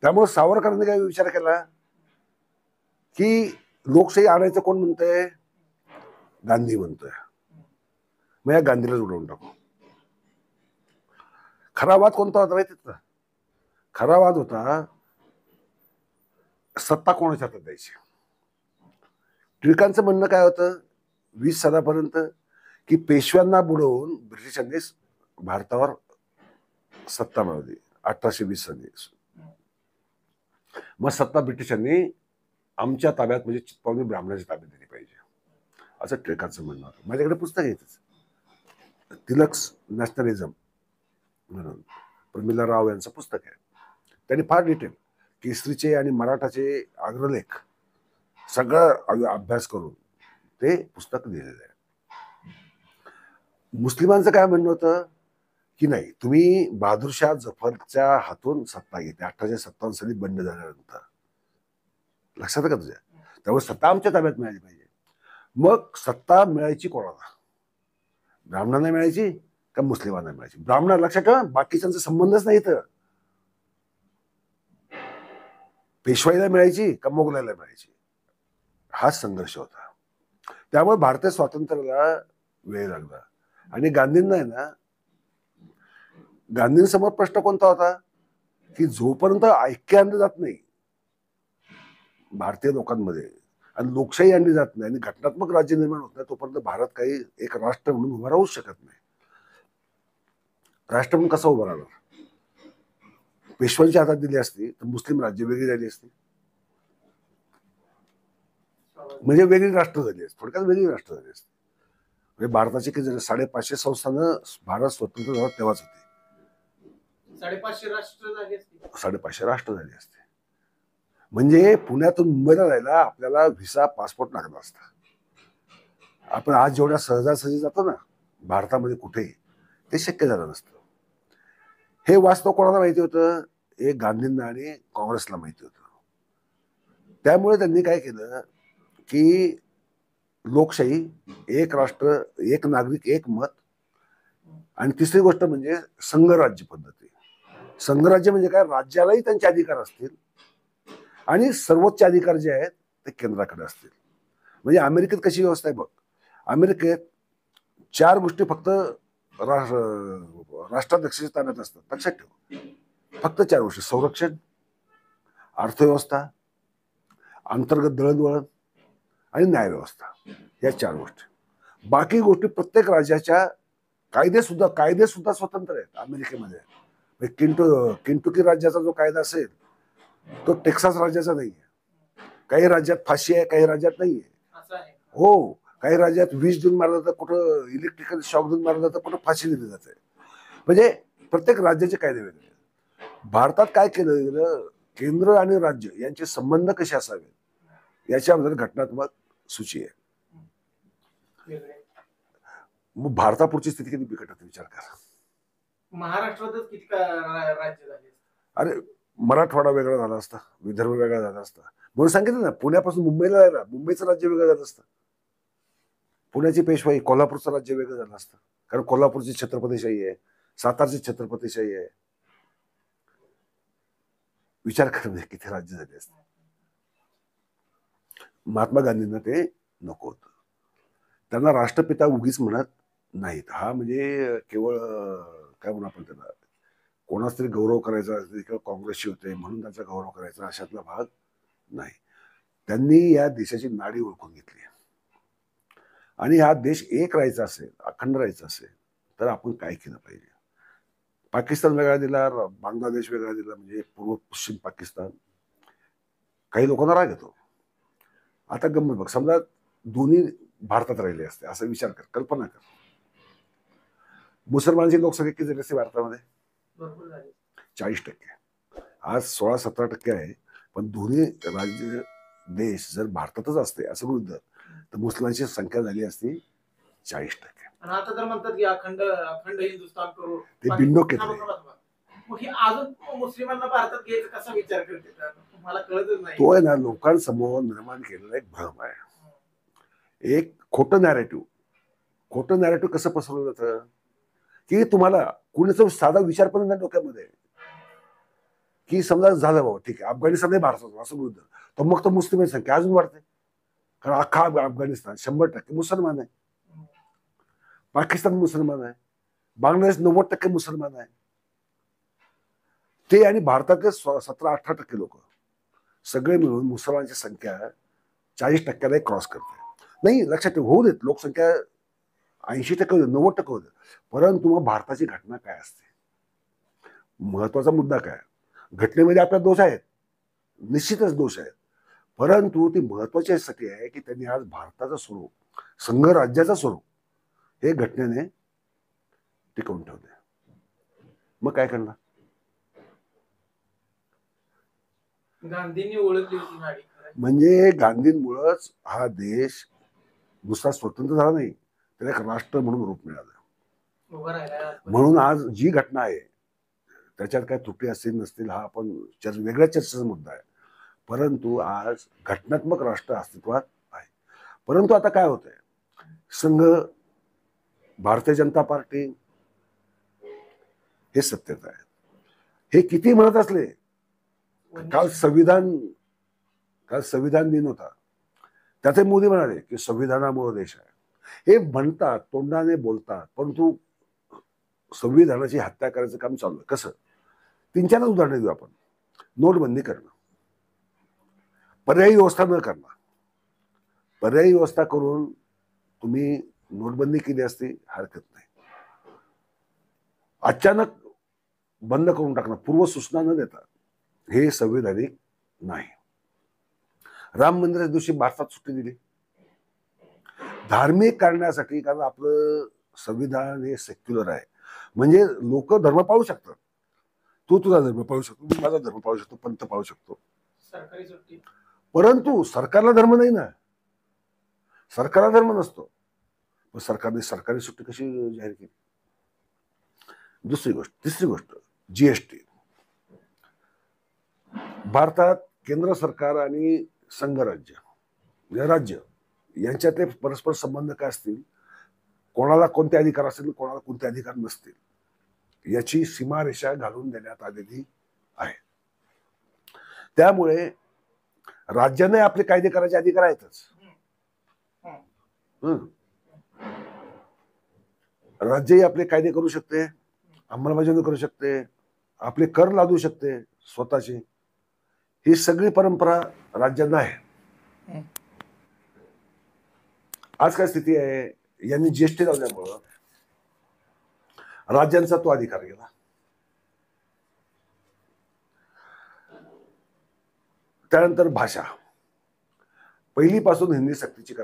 त्यामुळे सावरकरांनी काय विचार केला की लोकशाही आणायचं कोण म्हणतंय, गांधी म्हणतोय, मग या गांधीलाच उडवून टाकू. खरा वाद कोणता होता माहिती का? खरा वाद होता सत्ता कोणाच्या हातात द्यायची. टिळकांचं म्हणणं काय होतं 20 सालापर्यंत की पेशव्यांना बुडवून ब्रिटिशांनी भारतावर सत्ता मिळवली 1820 साली. मग सत्ता ब्रिटिशांनी आमच्या ताब्यात म्हणजे चित्पावणी ब्राह्मणाच्या ताब्यात दिली पाहिजे असं टिळकांचं म्हणणं होतं. माझ्याकडे पुस्तक आहे तिलक्स नॅशनलिझम म्हणून प्रमिला राव यांचं पुस्तक आहे. त्यांनी फार डिटेल केसरीचे आणि मराठाचे अग्रलेख सगळं अभ्यास करून ते पुस्तक लिहिलेलं आहे. मुस्लिमांचं काय म्हणणं होतं की नाही तुम्ही बहादूरशाह जफरच्या हातून सत्ता घेते 1857 साली बंड झाल्यानंतर, लक्षात का तुझ्या? त्यामुळे सत्ता आमच्या ताब्यात मिळाली पाहिजे. मग सत्ता मिळायची कोणाला, ब्राह्मणांना मिळायची का मुस्लिमांना मिळायची? ब्राह्मण लक्षात ठेवा बाकीच्यांचा संबंधच नाही इथं. पेशवाईला मिळायची का मोगलाईला मिळायची, हा संघर्ष होता. त्यामुळे भारतीय स्वातंत्र्याला वेळ लागला. आणि गांधींना आहे ना, गांधींसमोर प्रश्न कोणता होता की जोपर्यंत ऐक्य आणलं जात नाही भारतीय लोकांमध्ये आणि लोकशाही आणली जात नाही आणि घटनात्मक राज्य निर्माण होत नाही तोपर्यंत भारत काही एक राष्ट्र म्हणून उभा राहूच शकत नाही. राष्ट्र म्हणून कसा उभा राहणार? पेशव्यांच्या हातात दिली असती तर मुस्लिम राज्य वेगळी झाली असती, म्हणजे वेगळी राष्ट्र झाली असती, थोडक्यात वेगळी राष्ट्र झाली असती. म्हणजे भारताचे किती 550 संस्थानं भारत स्वतंत्र झाला तेव्हाच होते. 550 राष्ट्र झाली असते. 550 राष्ट्र झाली असते. म्हणजे पुण्यातून मुंबईला जायला आपल्याला व्हिसा पासपोर्ट लागला असता. आपण आज जेवढ्या सहजासहजी जातो ना भारतामध्ये कुठेही, ते शक्य झालं नसतं. हे वास्तव कोणाला माहिती होतं? एक गांधींना आणि काँग्रेसला माहिती होतं. त्यामुळे त्यांनी काय केलं की लोकशाही, एक राष्ट्र एक नागरिक एक मत, आणि तिसरी गोष्ट म्हणजे संघराज्य पद्धती. संघराज्य म्हणजे काय, राज्यालाही त्यांचे अधिकार असतील आणि सर्वोच्च अधिकार जे आहेत ते केंद्राकडे असतील. म्हणजे अमेरिकेत कशी व्यवस्था आहे बघ, अमेरिकेत 4 गोष्टी फक्त राष्ट्राध्यक्षाच्या ताब्यात असतात, लक्षात ठेव. फक्त 4 गोष्टी: संरक्षण, अर्थव्यवस्था, अंतर्गत दळणवळण आणि न्यायव्यवस्था. या 4 गोष्टी. बाकी गोष्टी प्रत्येक राज्याच्या कायदे सुद्धा स्वतंत्र आहेत अमेरिकेमध्ये. केंटुकी राज्याचा जो कायदा असेल तो टेक्सास राज्याचा नाहीये. काही राज्यात फाशी आहे, काही राज्यात नाहीये. हो, काही राज्यात 20 देऊन मारलं तर कुठं इलेक्ट्रिकल शॉक देऊन मारलं तर कुठं फाशी दिली जाते. म्हणजे प्रत्येक राज्याचे कायदे वेगळे. भारतात काय केलं गेलं, केंद्र आणि राज्य यांचे संबंध कसे असावेत याच्याबद्दल घटनात्मक सूची आहे. मग भारतापुढची स्थिती किती बिकट होती विचार करा. महाराष्ट्रातच किती राज्य झाले? अरे मराठवाडा वेगळा झाला असता, विदर्भ वेगळा झाला असता. म्हणून सांगितलं ना, पुण्यापासून मुंबईला जायला मुंबईचं राज्य वेगळं झालं असतं. पुण्याची पेशवाई, कोल्हापूरचं राज्य वेगळं झालं असतं, कारण कोल्हापूरची छत्रपतीशाही आहे, सातारची छत्रपतीशाही आहे. विचार करणं किती राज्य झाले असते. महात्मा गांधींना ते नको होतं. त्यांना राष्ट्रपिता उगीच म्हणत नाहीत. हा म्हणजे केवळ काय म्हणू आपण त्याला, कोणाच तरी गौरव करायचा किंवा काँग्रेसशी होते म्हणून त्यांचा गौरव करायचा अशातला भाग नाही. त्यांनी या देशाची नाडी ओळखून घेतली आणि हा देश एक राहायचा असेल, अखंड राहायचा असेल तर आपण काय केलं पाहिजे. पाकिस्तान वेगळा दिला, बांगलादेश वेगळा दिला, म्हणजे पूर्व पश्चिम पाकिस्तान. काही लोकांना राग येतो. आता गंमत बघ, समजा दोन्ही भारतात राहिले असते असा विचार कर, कल्पना कर. मुसलमानांची लोकसंख्या किती झाली असते भारतामध्ये? 40%. आज 16-17% आहे. पण दोन्ही राज्य देश जर भारतातच असते असं गृहीत धर तर मुस्लिमांची संख्या झाली असती 40%. आता तर म्हणतात की अखंड हिंदुस्थान करू, ते बिंडोक येते. मग हे अजून मुस्लिमांना भारतात घ्यायचा कसा विचार करते मला कळतच नाही. तो आहे ना लोकांसमोर निर्माण केलेला एक भ्रम आहे, एक खोटं नॅरेटिव्ह. खोटं नॅरेटिव्ह कसं पसरवलं जातं की तुम्हाला कुणाचा साधा विचार पण नाही डोक्यामध्ये. की समजा झालं बाबा ठीक आहे, अफगाणिस्तान हे भारताचं असं गृहीत धरलं, तर मग तर मुस्लिमांची संख्या अजून वाढते. कारण अख्खा अफगाणिस्तान 100% मुसलमान आहे, पाकिस्तान मुसलमान आहे, बांगलादेश 90% मुसलमान आहे. ते आणि भारतातले 17-18% लोक सगळे मिळून मुसलमानांची संख्या 40%ला क्रॉस करते. नाही, लक्षात ठेव, होऊ देत लोकसंख्या 80% होऊ दे, 90% होऊ दे, परंतु मग भारताची घटना काय असते, महत्वाचा मुद्दा काय, घटनेमध्ये आपल्या दोष आहेत, निश्चितच दोष आहेत, परंतु ती महत्वाची यासाठी आहे की त्यांनी आज भारताचं स्वरूप, संघराज्याचं स्वरूप हे घटनेने टिकवून ठेवले. मग काय करणार? गांधींनी ओळखली होती नाडी. म्हणजे गांधींमुळेच हा देश नुसता स्वतंत्र झाला नाही, त्याला एक राष्ट्र म्हणून रूप मिळालं. म्हणून आज जी घटना आहे त्याच्यात काय त्रुटी असतील नसतील हा आपण वेगळ्या चर्चेचा मुद्दा आहे, परंतु आज घटनात्मक राष्ट्र अस्तित्वात आहे. परंतु आता काय होतंय, संघ, भारतीय जनता पार्टी हे सत्तेत आहे. हे किती म्हणत असले, काल संविधान दिन होता, त्याचे मोदी म्हणाले की संविधानामुळे देश आहे. हे म्हणतात, तोंडाने बोलतात, परंतु संविधानाची हत्या करायचं काम चालू आहे. कसं? 3-4 उदाहरणं देऊ आपण. नोटबंदी करणं, पर्यायी व्यवस्था न करणं. पर्यायी व्यवस्था करून तुम्ही नोटबंदी केली असती, हरकत नाही. अचानक बंद करून टाकणं, पूर्व सूचना न देता, हे संविधानिक नाही. राम मंदिराच्या दिवशी भारतात सुट्टी दिली धार्मिक कारणासाठी, कारण आपलं संविधान हे सेक्युलर आहे. म्हणजे लोक धर्म पाळू शकतात, तू तुझा धर्म पाळू शकतो, मी माझा धर्म पाळू शकतो, पंथ पाळू शकतो, सरकारी सुट्टी. परंतु सरकारला धर्म नाही ना, सरकारला धर्म नसतो. पण सरकारने सरकारी सुट्टी कशी जाहीर केली? दुसरी गोष्ट, तिसरी गोष्ट, जीएसटी. भारतात केंद्र सरकार आणि संघराज्य राज्य यांच्यातले परस्पर संबंध काय असतील, कोणाला कोणते अधिकार असतील, कोणाला कोणते अधिकार नसतील, याची सीमारेषा घालून देण्यात आलेली आहे. त्यामुळे राज्याने आपले कायदे करायचे अधिकार आहेतच. राज्यही आपले कायदे करू शकते, अंमलबजावणी करू शकते, आपले कर लादू शकते स्वतःची. ही सगळी परंपरा राज्यांना आहे. आज काय स्थिती आहे, यांनी जीएसटी लावल्यामुळं राज्यांचा तो अधिकार गेला. त्यानंतर भाषा, पहिलीपासून हिंदी सक्तीची करायची